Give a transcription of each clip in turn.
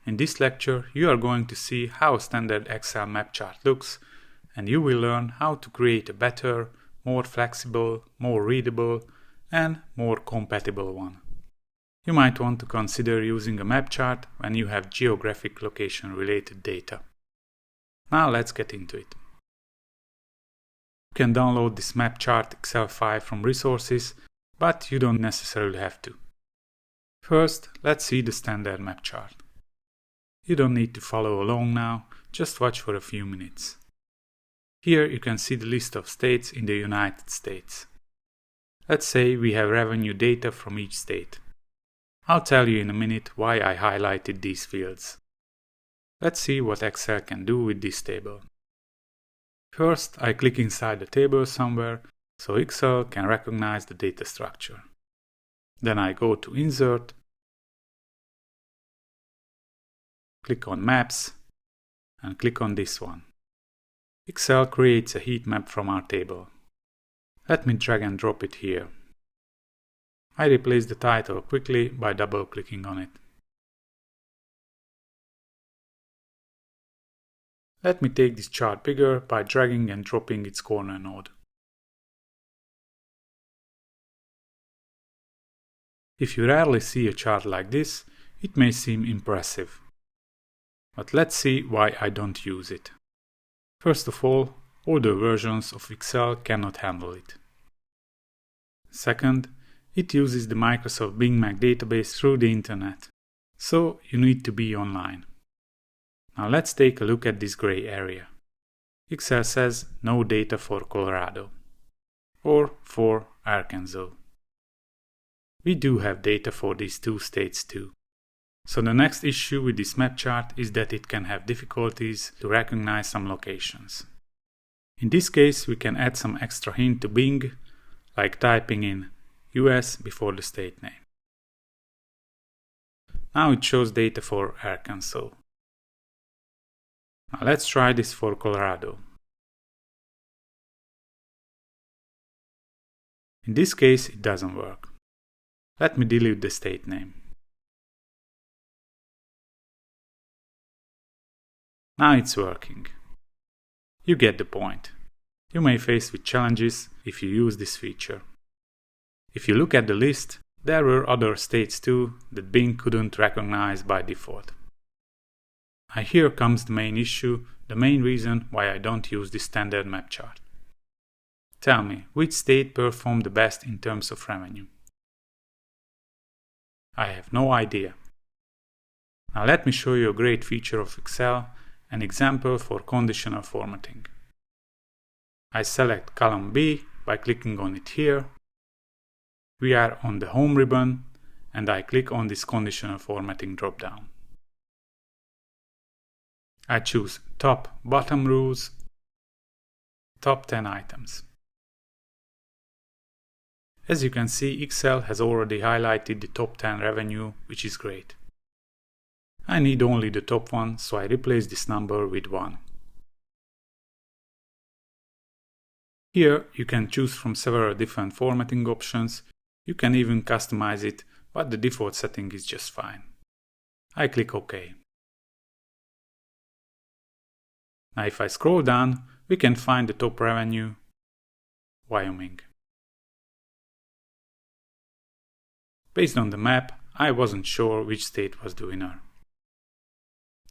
In this lecture, you are going to see how a standard Excel map chart looks, and you will learn how to create a better, more flexible, more readable, and more compatible one. You might want to consider using a map chart when you have geographic location related data. Now let's get into it. You can download this map chart Excel file from resources, but you don't necessarily have to. First, let's see the standard map chart. You don't need to follow along now, just watch for a few minutes. Here you can see the list of states in the United States. Let's say we have revenue data from each state. I'll tell you in a minute why I highlighted these fields. Let's see what Excel can do with this table. First, I click inside the table somewhere, so Excel can recognize the data structure. Then I go to Insert, click on Maps, and click on this one. Excel creates a heat map from our table. Let me drag and drop it here. I replace the title quickly by double-clicking on it. Let me take this chart bigger by dragging and dropping its corner node. If you rarely see a chart like this, it may seem impressive. But let's see why I don't use it. First of all, older versions of Excel cannot handle it. Second, it uses the Microsoft Big Mac database through the internet, so you need to be online. Now let's take a look at this gray area. Excel says no data for Colorado, or for Arkansas. We do have data for these two states too. So the next issue with this map chart is that it can have difficulties to recognize some locations. In this case, we can add some extra hint to Bing, like typing in US before the state name. Now it shows data for Arkansas. Now let's try this for Colorado. In this case, it doesn't work. Let me delete the state name. Now it's working. You get the point. You may face with challenges if you use this feature. If you look at the list, there were other states too that Bing couldn't recognize by default. And here comes the main issue, the main reason why I don't use this standard map chart. Tell me, which state performed the best in terms of revenue? I have no idea. Now let me show you a great feature of Excel, an example for conditional formatting. I select column B by clicking on it here. We are on the Home ribbon, and I click on this conditional formatting drop-down. I choose Top Bottom Rules, Top 10 items. As you can see, Excel has already highlighted the top 10 revenue, which is great. I need only the top one, so I replace this number with 1. Here you can choose from several different formatting options. You can even customize it, but the default setting is just fine. I click OK. Now if I scroll down, we can find the top revenue, Wyoming. Based on the map, I wasn't sure which state was the winner.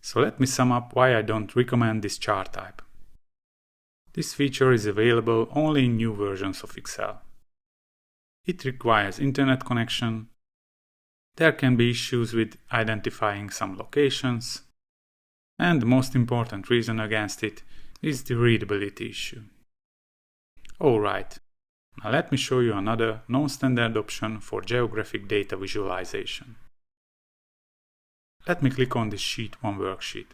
So let me sum up why I don't recommend this chart type. This feature is available only in new versions of Excel. It requires internet connection. There can be issues with identifying some locations. And the most important reason against it is the readability issue. Alright, now let me show you another non-standard option for geographic data visualization. Let me click on this Sheet 1 worksheet.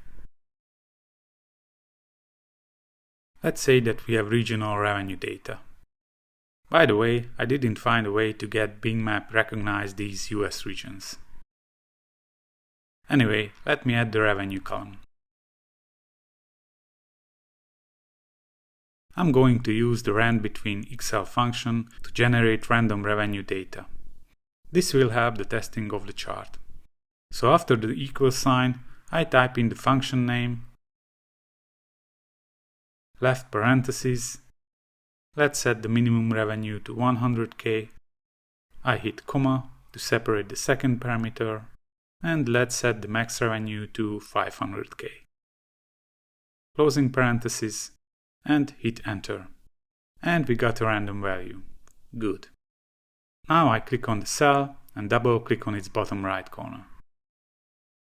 Let's say that we have regional revenue data. By the way, I didn't find a way to get Bing Map recognize these US regions. Anyway, let me add the revenue column. I'm going to use the rand between Excel function to generate random revenue data. This will help the testing of the chart. So after the equal sign, I type in the function name, left parenthesis, let's set the minimum revenue to 100k, I hit comma to separate the second parameter, and let's set the max revenue to 500k. Closing parenthesis, and hit enter. And we got a random value. Good. Now I click on the cell and double click on its bottom right corner.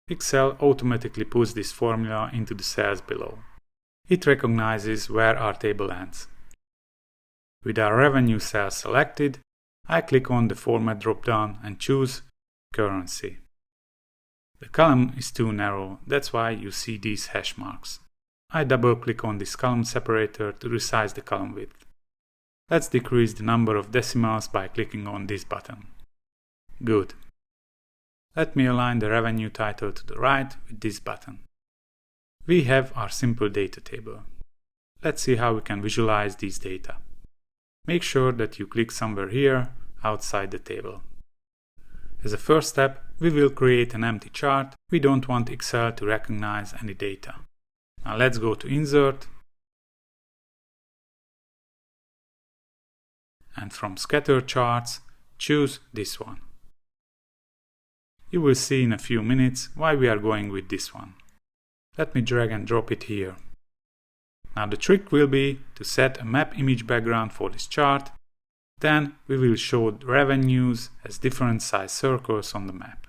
Excel automatically puts this formula into the cells below. It recognizes where our table ends. With our revenue cell selected, I click on the Format drop-down and choose Currency. The column is too narrow, that's why you see these hash marks. I double-click on this column separator to resize the column width. Let's decrease the number of decimals by clicking on this button. Good. Let me align the revenue title to the right with this button. We have our simple data table. Let's see how we can visualize these data. Make sure that you click somewhere here outside the table. As a first step, we will create an empty chart. We don't want Excel to recognize any data. Now let's go to Insert, and from Scatter Charts, choose this one. You will see in a few minutes why we are going with this one. Let me drag and drop it here. Now the trick will be to set a map image background for this chart. Then we will show the revenues as different size circles on the map.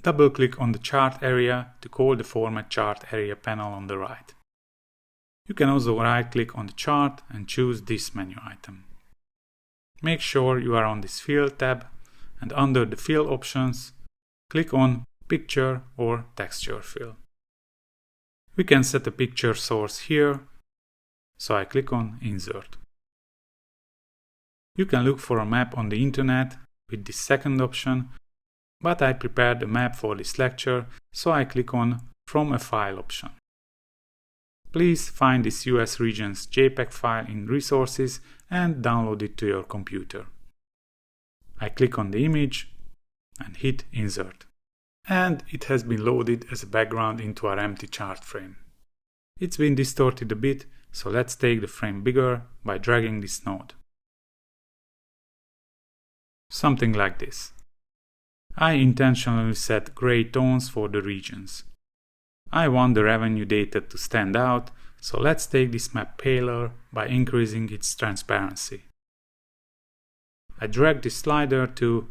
Double click on the chart area to call the Format Chart Area panel on the right. You can also right click on the chart and choose this menu item. Make sure you are on this Fill tab, and under the Fill options, click on Picture or Texture Fill. We can set a picture source here, so I click on Insert. You can look for a map on the internet with this second option, but I prepared a map for this lecture, so I click on From a File option. Please find this us-regions.jpg file in Resources and download it to your computer. I click on the image and hit Insert. And it has been loaded as a background into our empty chart frame. It's been distorted a bit, so let's take the frame bigger by dragging this node. Something like this. I intentionally set gray tones for the regions. I want the revenue data to stand out, so let's take this map paler by increasing its transparency. I drag this slider to,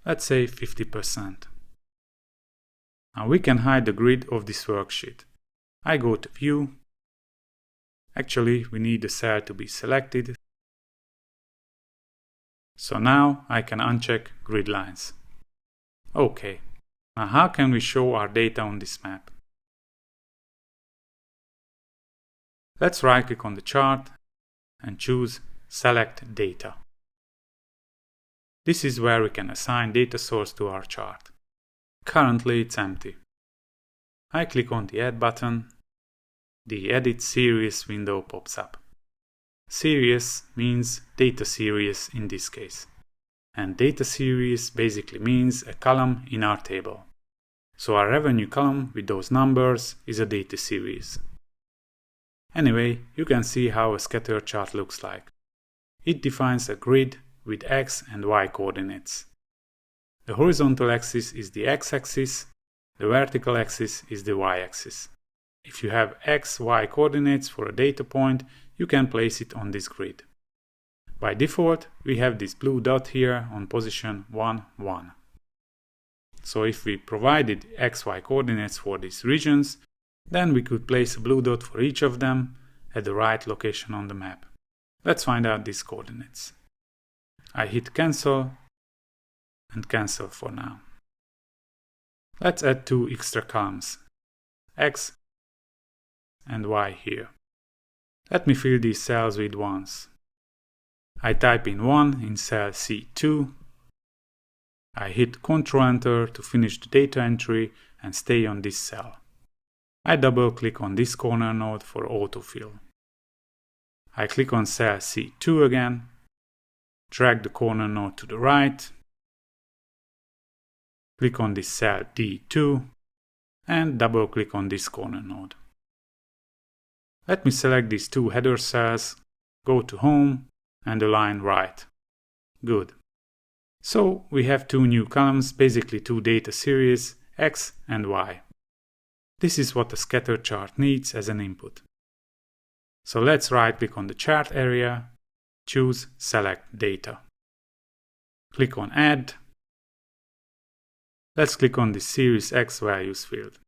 let's say, 50%. Now we can hide the grid of this worksheet. I go to View. Actually, we need the cell to be selected. So now I can uncheck Grid Lines. OK. Now how can we show our data on this map? Let's right-click on the chart and choose Select Data. This is where we can assign data source to our chart. Currently it's empty. I click on the Add button. The Edit Series window pops up. Series means data series in this case. And data series basically means a column in our table. So our revenue column with those numbers is a data series. Anyway, you can see how a scatter chart looks like. It defines a grid with X and Y coordinates. The horizontal axis is the X-axis, the vertical axis is the Y-axis. If you have X, Y coordinates for a data point, you can place it on this grid. By default, we have this blue dot here on position 1, 1. So if we provided X, Y coordinates for these regions, then we could place a blue dot for each of them at the right location on the map. Let's find out these coordinates. I hit Cancel and cancel for now. Let's add 2 extra columns, X and Y here. Let me fill these cells with 1s. I type in 1 in cell C2. I hit Ctrl Enter to finish the data entry and stay on this cell. I double click on this corner node for autofill. I click on cell C2 again, drag the corner node to the right, click on this cell D2, and double click on this corner node. Let me select these two header cells, go to Home and align right. Good. So we have two new columns, basically two data series, X and Y. This is what a scatter chart needs as an input. So let's right click on the chart area, choose Select Data. Click on Add. Let's click on the Series X Values field.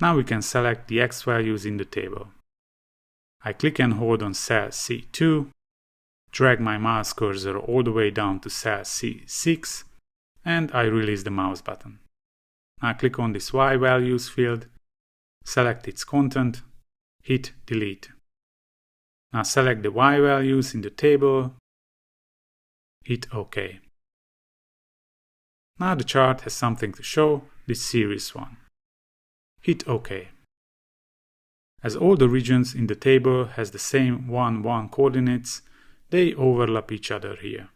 Now we can select the X values in the table. I click and hold on cell C2, drag my mouse cursor all the way down to cell C6, and I release the mouse button. Now click on this Y values field, select its content, hit Delete. Now select the Y values in the table, hit OK. Now the chart has something to show, this series 1. Hit OK. As all the regions in the table has the same 1, 1 coordinates, they overlap each other here.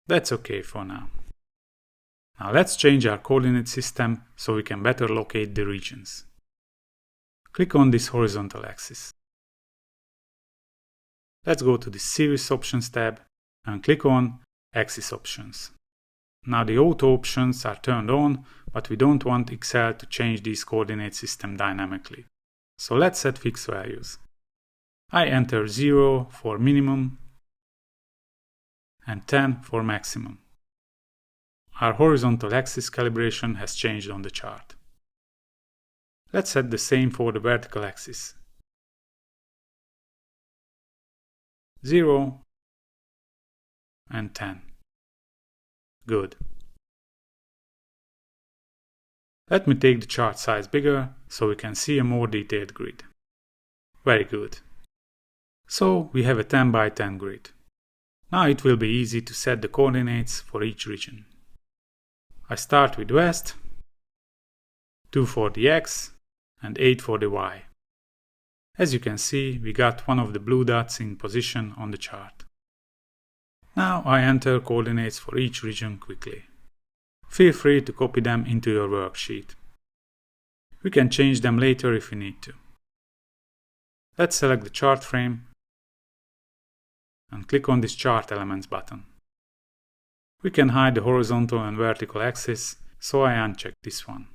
That's okay for now. Now let's change our coordinate system so we can better locate the regions. Click on this horizontal axis. Let's go to the Series Options tab and click on Axis Options. Now the auto options are turned on, but we don't want Excel to change this coordinate system dynamically. So let's set fixed values. I enter 0 for minimum and 10 for maximum. Our horizontal axis calibration has changed on the chart. Let's set the same for the vertical axis. 0 and 10. Good. Let me take the chart size bigger so we can see a more detailed grid. Very good. So we have a 10 by 10 grid. Now it will be easy to set the coordinates for each region. I start with West, 2 for the X and 8 for the Y. As you can see, we got one of the blue dots in position on the chart. Now I enter coordinates for each region quickly. Feel free to copy them into your worksheet. We can change them later if we need to. Let's select the chart frame and click on this Chart Elements button. We can hide the horizontal and vertical axis, so I uncheck this one.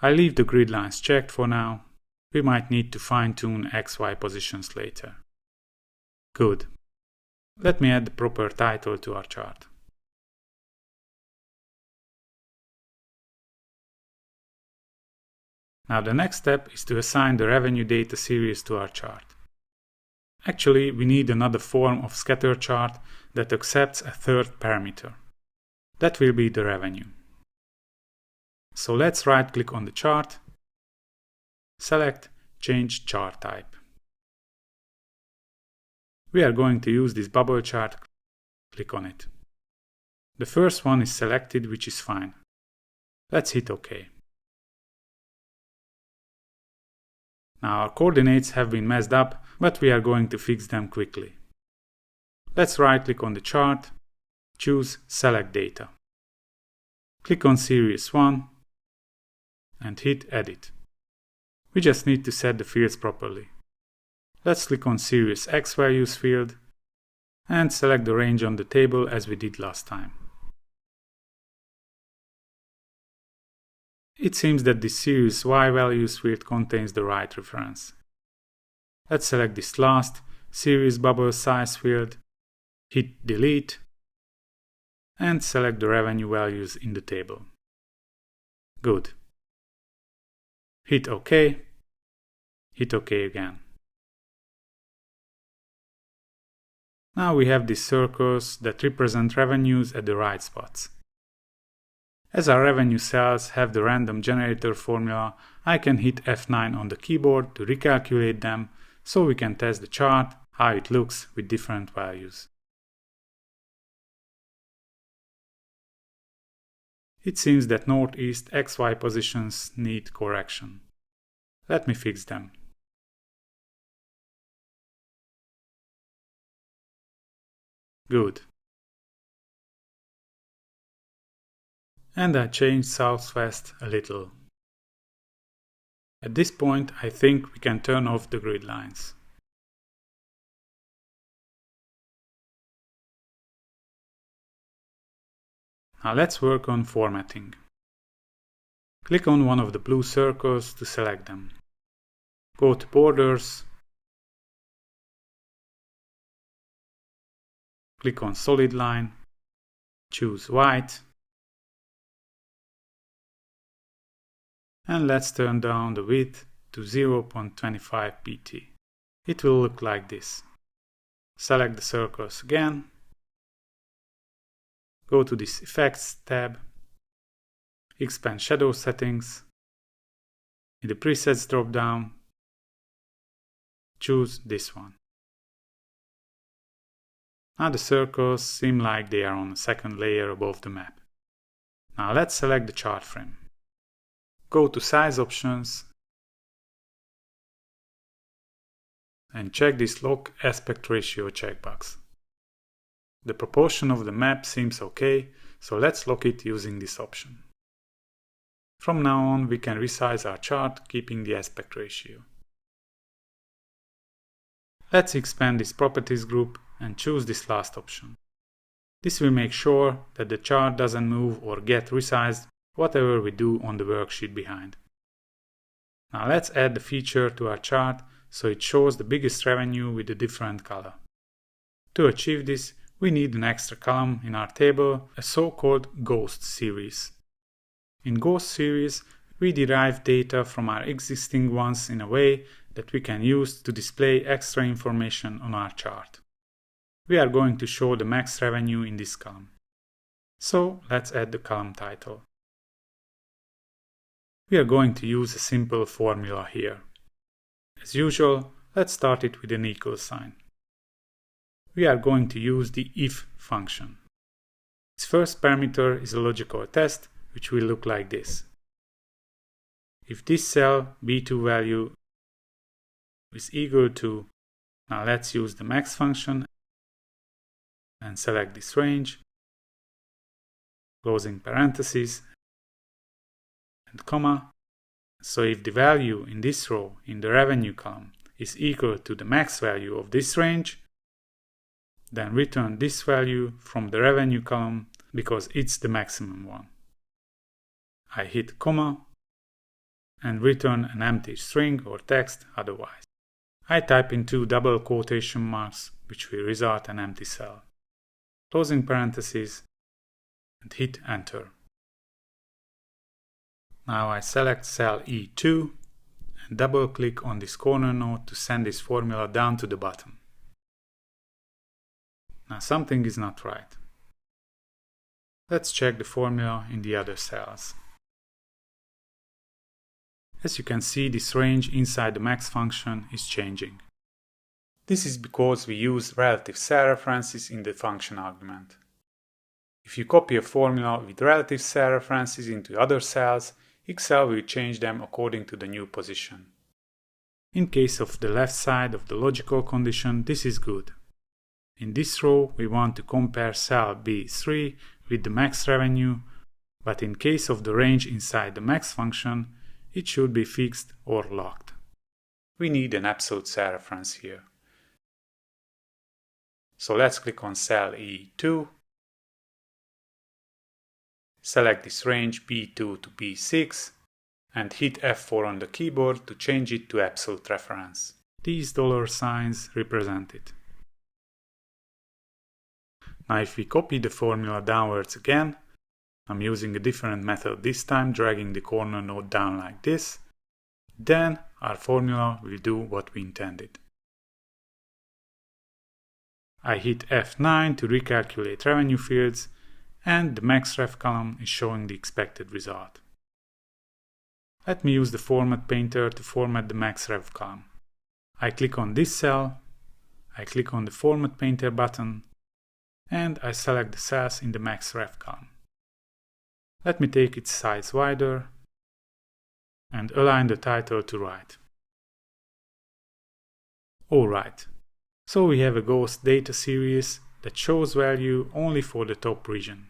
I leave the grid lines checked for now. We might need to fine-tune XY positions later. Good. Let me add the proper title to our chart. Now the next step is to assign the revenue data series to our chart. Actually, we need another form of scatter chart that accepts a third parameter. That will be the revenue. So let's right-click on the chart, select Change Chart Type. We are going to use this bubble chart. Click on it. The first one is selected, which is fine. Let's hit OK. Now our coordinates have been messed up, but we are going to fix them quickly. Let's right-click on the chart, choose Select Data. Click on Series 1 and hit Edit. We just need to set the fields properly. Let's click on Series X Values field and select the range on the table as we did last time. It seems that the Series Y Values field contains the right reference. Let's select this last Series Bubble Size field, hit Delete, and select the revenue values in the table. Good. Hit OK, hit OK again. Now we have these circles that represent revenues at the right spots. As our revenue cells have the random generator formula, I can hit F9 on the keyboard to recalculate them so we can test the chart, how it looks with different values. It seems that northeast XY positions need correction. Let me fix them. Good. And I changed southwest a little. At this point, I think we can turn off the grid lines. Now let's work on formatting. Click on one of the blue circles to select them. Go to Borders. Click on Solid Line. Choose White. And let's turn down the width to 0.25 pt. It will look like this. Select the circles again. Go to this Effects tab. Expand Shadow Settings. In the Presets drop-down, choose this one. Now the circles seem like they are on a second layer above the map. Now let's select the chart frame. Go to Size Options and check this Lock Aspect Ratio checkbox. The proportion of the map seems okay, so let's lock it using this option. From now on, we can resize our chart, keeping the aspect ratio. Let's expand this Properties group and choose this last option. This will make sure that the chart doesn't move or get resized whatever we do on the worksheet behind. Now let's add the feature to our chart so it shows the biggest revenue with a different color. To achieve this, we need an extra column in our table, a so-called Ghost series. In Ghost series, we derive data from our existing ones in a way that we can use to display extra information on our chart. We are going to show the max revenue in this column. So let's add the column title. We are going to use a simple formula here. As usual, let's start it with an equal sign. We are going to use the if function. Its first parameter is a logical test, which will look like this. If this cell B2 value is equal to, now let's use the max function and select this range, closing parentheses and comma. So if the value in this row in the revenue column is equal to the max value of this range, then return this value from the revenue column because it's the maximum one. I hit comma and return an empty string or text otherwise. I type in 2 double quotation marks, which will result in an empty cell. Closing parentheses and hit enter. Now I select cell E2 and double click on this corner node to send this formula down to the bottom. Now something is not right. Let's check the formula in the other cells. As you can see, this range inside the max function is changing. This is because we use relative cell references in the function argument. If you copy a formula with relative cell references into other cells, Excel will change them according to the new position. In case of the left side of the logical condition, this is good. In this row, we want to compare cell B3 with the max revenue, but in case of the range inside the max function, it should be fixed or locked. We need an absolute cell reference here. So let's click on cell E2, select this range B2 to B6, and hit F4 on the keyboard to change it to absolute reference. These dollar signs represent it. Now if we copy the formula downwards again, I'm using a different method this time, dragging the corner node down like this, then our formula will do what we intended. I hit F9 to recalculate revenue fields, and the max ref column is showing the expected result. Let me use the Format Painter to format the max ref column. I click on this cell, I click on the Format Painter button, and I select the cells in the max ref column. Let me take its size wider and align the title to right. Alright, so we have a ghost data series that shows value only for the top region.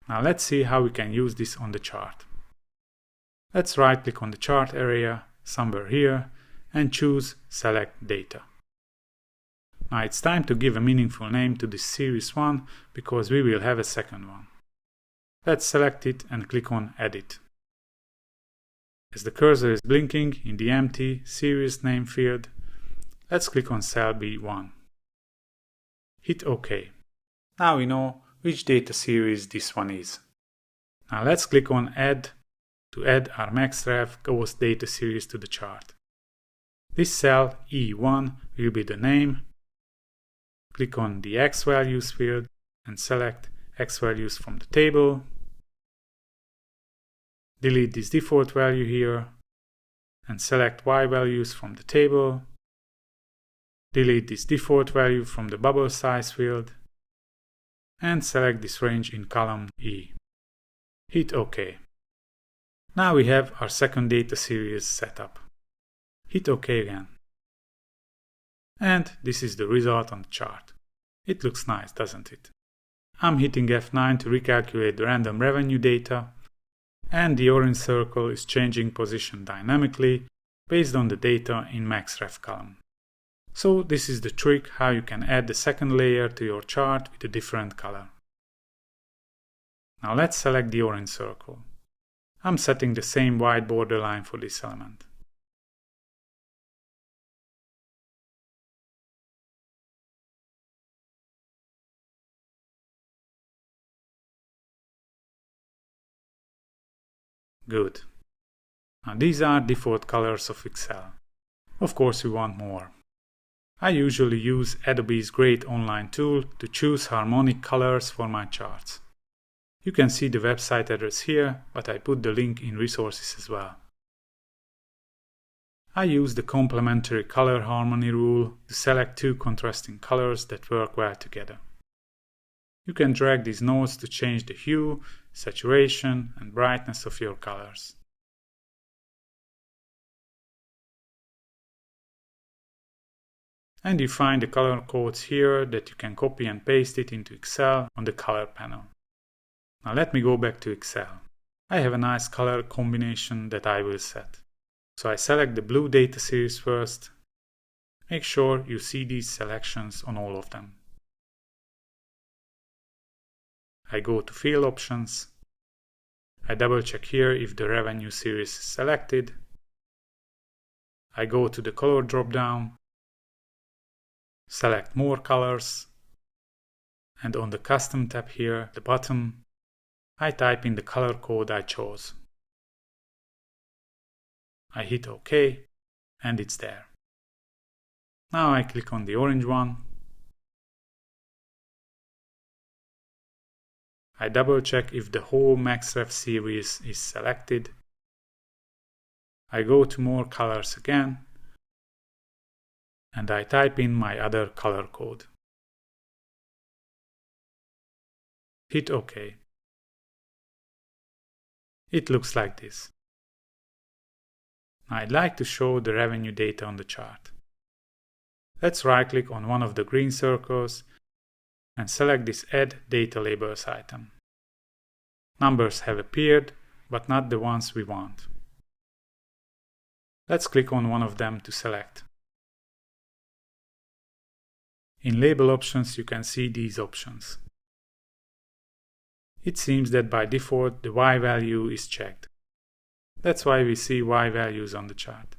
Now let's see how we can use this on the chart. Let's right-click on the chart area, somewhere here, and choose Select Data. Now it's time to give a meaningful name to this Series 1 because we will have a second one. Let's select it and click on Edit. As the cursor is blinking in the empty Series Name field, let's click on cell B1. Hit OK. Now we know which data series this one is. Now let's click on Add to add our maxref ghost data series to the chart. This cell E1 will be the name. Click on the X values field and select X values from the table. Delete this default value here and select Y values from the table. Delete this default value from the bubble size field and select this range in column E. Hit OK. Now we have our second data series set up. Hit OK again. And this is the result on the chart. It looks nice, doesn't it? I'm hitting F9 to recalculate the random revenue data, and the orange circle is changing position dynamically based on the data in maxref column. So this is the trick how you can add the second layer to your chart with a different color. Now let's select the orange circle. I'm setting the same white borderline for this element. Good. Now these are default colors of Excel. Of course we want more. I usually use Adobe's great online tool to choose harmonic colors for my charts. You can see the website address here, but I put the link in resources as well. I use the complementary color harmony rule to select two contrasting colors that work well together. You can drag these nodes to change the hue, saturation, and brightness of your colors. And you find the color codes here that you can copy and paste it into Excel on the color panel. Now let me go back to Excel. I have a nice color combination that I will set. So I select the blue data series first. Make sure you see these selections on all of them. I go to Field Options. I double check here if the revenue series is selected. I go to the color drop-down, select More Colors, and on the Custom tab here at the bottom, I type in the color code I chose. I hit OK, and it's there. Now I click on the orange one. I double check if the whole maxref series is selected. I go to More Colors again, and I type in my other color code. Hit OK. It looks like this. Now I'd like to show the revenue data on the chart. Let's right-click on one of the green circles and select this Add Data Labels item. Numbers have appeared, but not the ones we want. Let's click on one of them to select. In Label Options you can see these options. It seems that by default the Y value is checked. That's why we see Y values on the chart.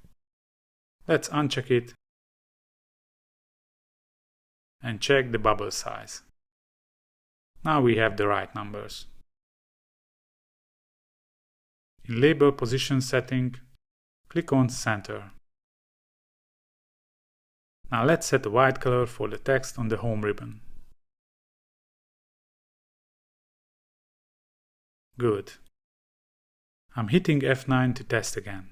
Let's uncheck it and check the bubble size. Now we have the right numbers. In Label Position Setting, click on Center. Now let's set a white color for the text on the home ribbon. Good. I'm hitting F9 to test again.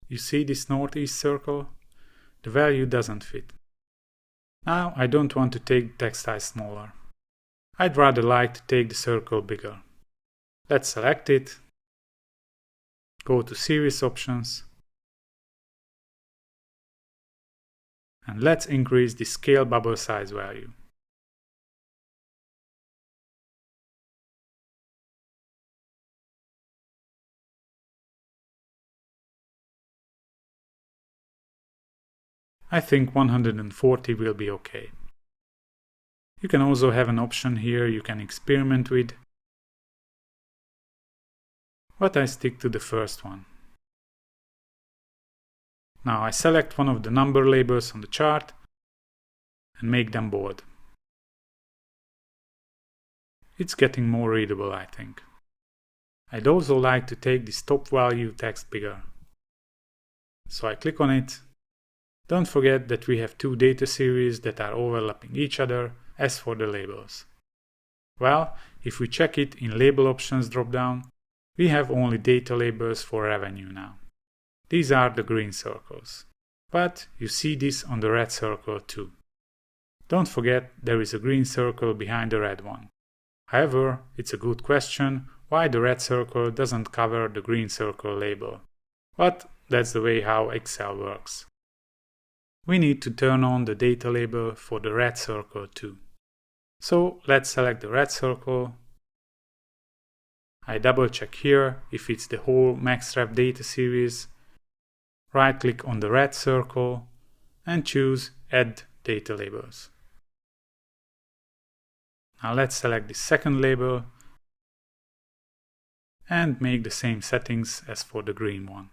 You see this northeast circle? The value doesn't fit. Now I don't want to take the text size smaller. I'd rather like to take the circle bigger. Let's select it. Go to Series Options. And let's increase the Scale Bubble Size value. I think 140 will be okay. You can also have an option here you can experiment with, but I stick to the first one. Now I select one of the number labels on the chart and make them bold. It's getting more readable, I think. I'd also like to take this top value text bigger. So I click on it. Don't forget that we have two data series that are overlapping each other as for the labels. Well, if we check it in Label Options dropdown, we have only data labels for revenue now. These are the green circles. But you see this on the red circle too. Don't forget there is a green circle behind the red one. However, it's a good question why the red circle doesn't cover the green circle label. But that's the way how Excel works. We need to turn on the data label for the red circle too. So let's select the red circle. I double check here if it's the whole MaxRef data series. Right click on the red circle and choose Add Data Labels. Now let's select the second label and make the same settings as for the green one.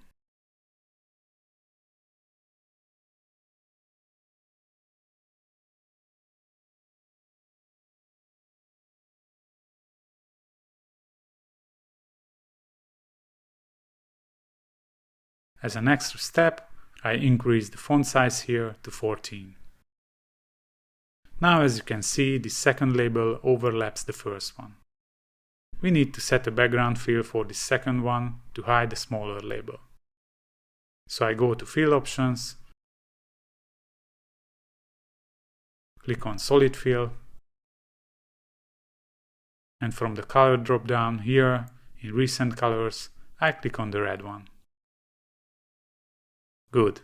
As an extra step, I increase the font size here to 14. Now as you can see, the second label overlaps the first one. We need to set a background fill for the second one to hide the smaller label. So I go to Fill Options, click on Solid Fill, and from the color drop-down here in Recent Colors, I click on the red one. Good.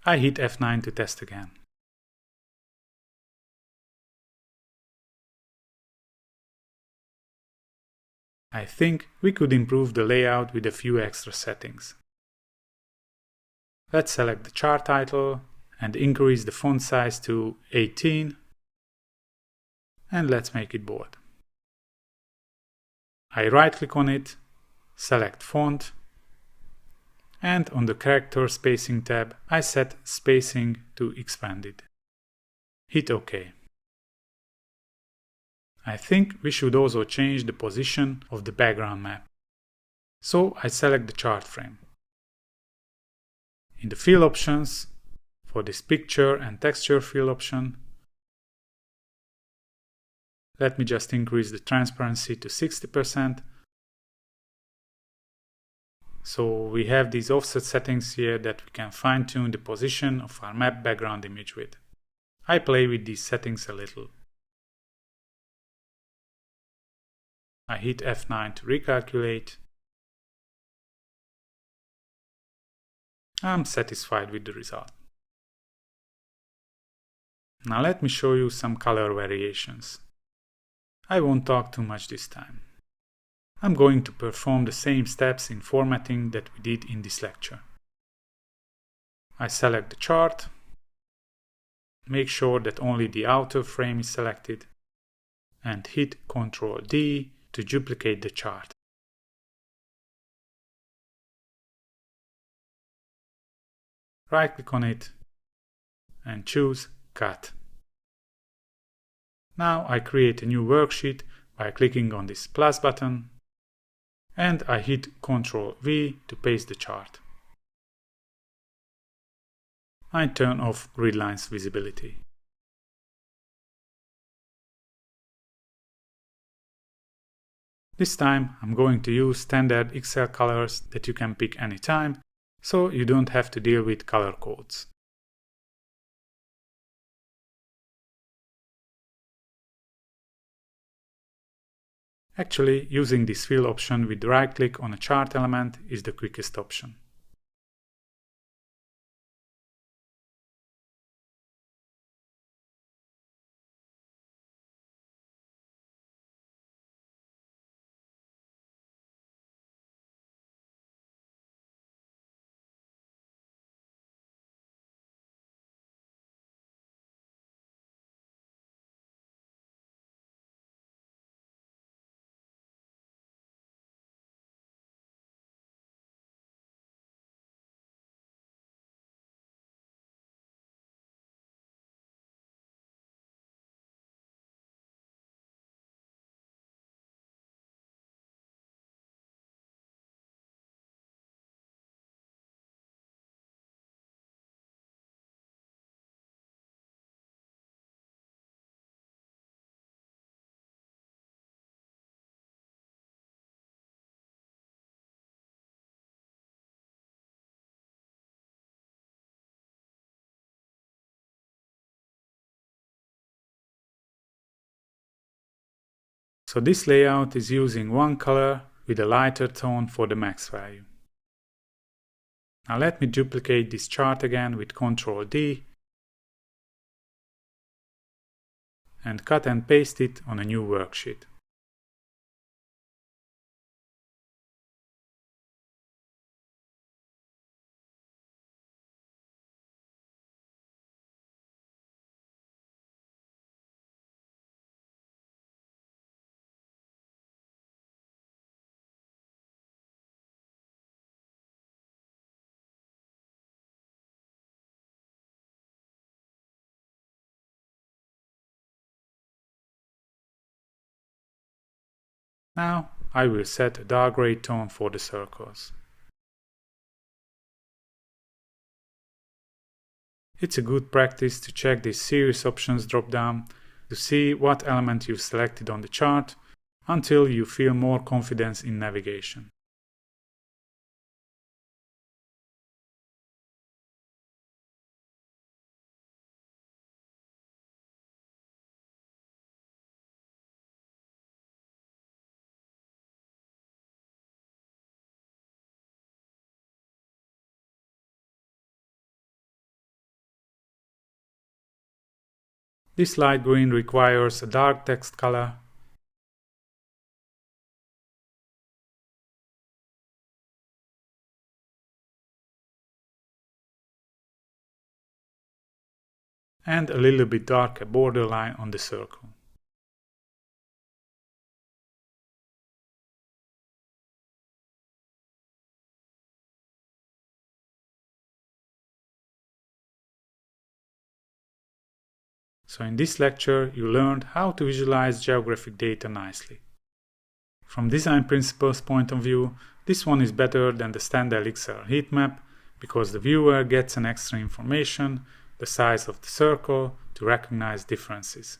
I hit F9 to test again. I think we could improve the layout with a few extra settings. Let's select the chart title and increase the font size to 18. And let's make it bold. I right click on it, select Font, and on the Character Spacing tab I set Spacing to Expanded. Hit OK. I think we should also change the position of the background map. So I select the chart frame. In the Fill Options, for this Picture and Texture Fill option, let me just increase the transparency to 60%. So we have these offset settings here that we can fine-tune the position of our map background image with. I play with these settings a little. I hit F9 to recalculate. I'm satisfied with the result. Now let me show you some color variations. I won't talk too much this time. I'm going to perform the same steps in formatting that we did in this lecture. I select the chart, make sure that only the outer frame is selected, and hit Ctrl D to duplicate the chart. Right click on it and choose Cut. Now I create a new worksheet by clicking on this plus button, and I hit Ctrl V to paste the chart. I turn off grid lines visibility. This time I'm going to use standard Excel colors that you can pick anytime, so you don't have to deal with color codes. Actually, using this fill option with right click on a chart element is the quickest option. So this layout is using one color with a lighter tone for the max value. Now let me duplicate this chart again with Ctrl D and cut and paste it on a new worksheet. Now I will set a dark gray tone for the circles. It's a good practice to check this Series Options drop-down to see what element you've selected on the chart until you feel more confidence in navigation. This light green requires a dark text color and a little bit darker borderline on the circle. So in this lecture you learned how to visualize geographic data nicely. From design principles point of view, this one is better than the standard Excel heat map because the viewer gets an extra information, the size of the circle, to recognize differences.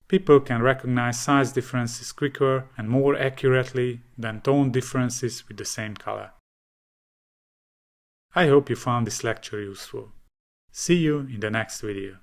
People can recognize size differences quicker and more accurately than tone differences with the same color. I hope you found this lecture useful. See you in the next video.